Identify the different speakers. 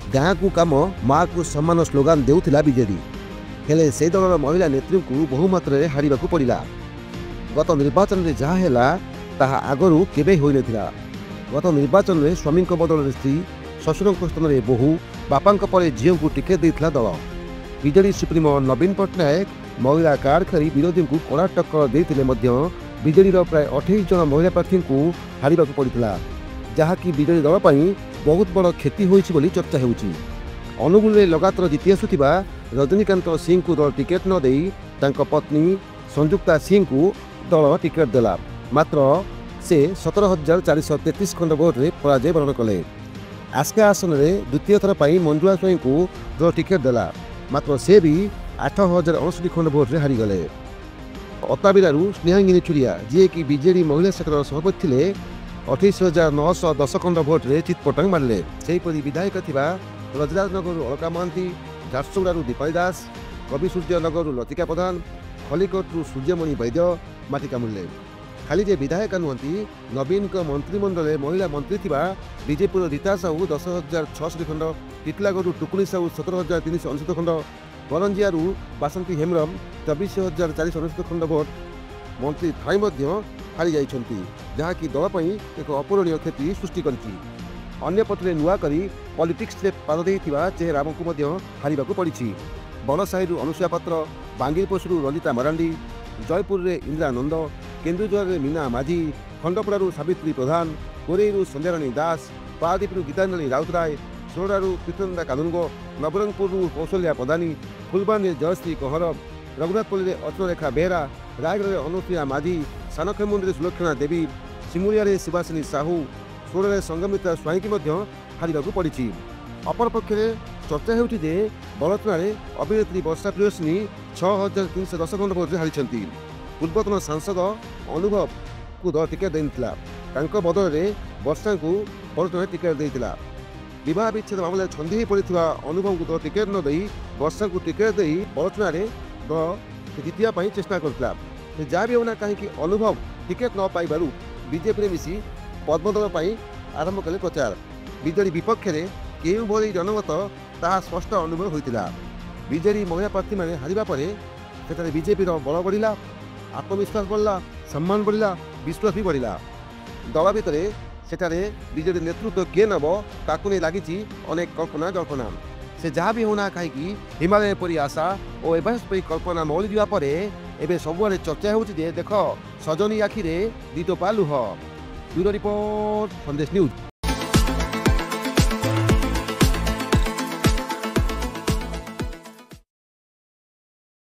Speaker 1: गाँ को कम माँ को सम्मान स्लोगान देउथिला बीजेडी हेले से दलर महिला नेत्री को बहुमात्रा हारिबा पड़ा। गत निर्वाचन में जहाँ है ताहा आगरू केबे होई नथिला। गत निर्वाचन में स्वामी बदल स्त्री शशुर स्थान में बहु बापा पर झील को टिकेट देता दल। बीजेडी सुप्रीमो नवीन पट्टनायक महिला कार्ड खेली विरोधी को कड़ा टक्कर देते बीजेडी प्राय 28 जन महिला प्रार्थी को हारिबा पड़ा, जहाँकि बीजेडी दल पर बहुत बड़ क्षति होती चर्चा होउची। अनुगुल में लगातार जीति आसुथिबा रजनीकांत सिंह को दल टिकेट न देई तांको पत्नी संजुक्ता सिंह को दल टिकेट देला। मात्र से 17,433 खंड भोट्रे पराजय वरण कले। आस्का आसन में द्वितीय थर पर मंजुला स्वाई को दल टिकेट देला। मात्र से भी 8,069 खंड भोट्रे हारिगले। अताबिरारू स्नेहांगिनी चुरिया जी कि बीजेडी महिला शाखार सभापति थे 28,910 खंड भोट्रे चितपटांग मारे। सेहीपरि विधायक थिबा रजराजनगर अलका महांती, झारसुगुड़ारू दीपाली दास, कवि सूर्यनगर लतिका प्रधान, खलिकोटू सूर्यमणि वैद्य माटिका मूल्य। खाली जे विधायक नुहति नवीन मंत्रिमंडल महिला मंत्री थिबा बीजेपी रीता साहू 10,660 खंड, टिटलागढ़ टुकुनी साहू 17,369 खंड, करंजियारू बासंती हेम्रम 24,469 खंड भोट मंत्री थाई हारी जाइछंती, जहाँकि दल पर एक अपूरणीय क्षति सृष्टि करिछि। अन्य पटरे नुआ करी पॉलिटिक्स रे पाद देइथिबा चेहराम को हारिबाकू पड़िछि। बड़साहीरू अनुसुया पात्र, बांगिरपोषरू रंजिता मरांडी, जयपुर रे इंदिरा नंद, केन्दुझर रे मीना माझी, खंडपड़ारू सावित्री प्रधान, कोरेईरू संध्याराणी दास, पारादीपरू गीतांजलि राउतराय, सोरडारू कृष्णदा कानुनगो, नवरंगपुररू कौशल्या प्रधानी, फुलबानी जयश्री कहर, रघुनाथपुरी अर्चनरेखा बेहरा, रायगढ़ अनुसुया माझी, सानखेमुंडी सुलक्षणा देवी, सिमुलिया शिवासिनी साहू, सोड़े संगमित्रा स्वाई की हारिबाकू पड़िछि। अपरपक्ष चर्चा होउछि जे बड़चना अभिनेत्री वर्षा प्रियदर्शिनी 6,310 खंड भोट्रे हारिछंती। पूर्वतन सांसद अनुभव को दल टिकेट देइथिला, तांको बदल में वर्षा को बड़चना टिकेट देइथिला। विवाह विच्छेद मामले छंदी पड़ा अनुभव को दल टिकेट न दे वर्षा को टिकेट दे बड़चना दल जितिया चेष्टा करथिला। जहाँ भी होना कहीं अनुभव टिकेट न पाइबारु बीजेपी में मिसी पद्मदल आरंभ कले प्रचार। बीजेडी विपक्ष में केउ भली जनमत ताहा स्पष्ट अनुभव होता। बीजेडी महिला प्रार्थी मैंने हारिबा परे सेठारे बीजेपी बल बढ़िला, आत्मविश्वास बढ़ला, सम्मान बढ़िला, विश्वास भी बढ़िला। दल भितर सेठारे बीजेडी नेतृत्व किए नब ताकू नहीं लगी अनेक कल्पना जल्पना। से जहाँ भी होना कहीं हिमालय परी आशा और एवं कल्पना मौली जावापर एवं सबुआड़े चर्चा होउछि जे देख सजनी आखिरे दी टोपा लुह। ब्यूरो रिपोर्ट संदेश न्यूज।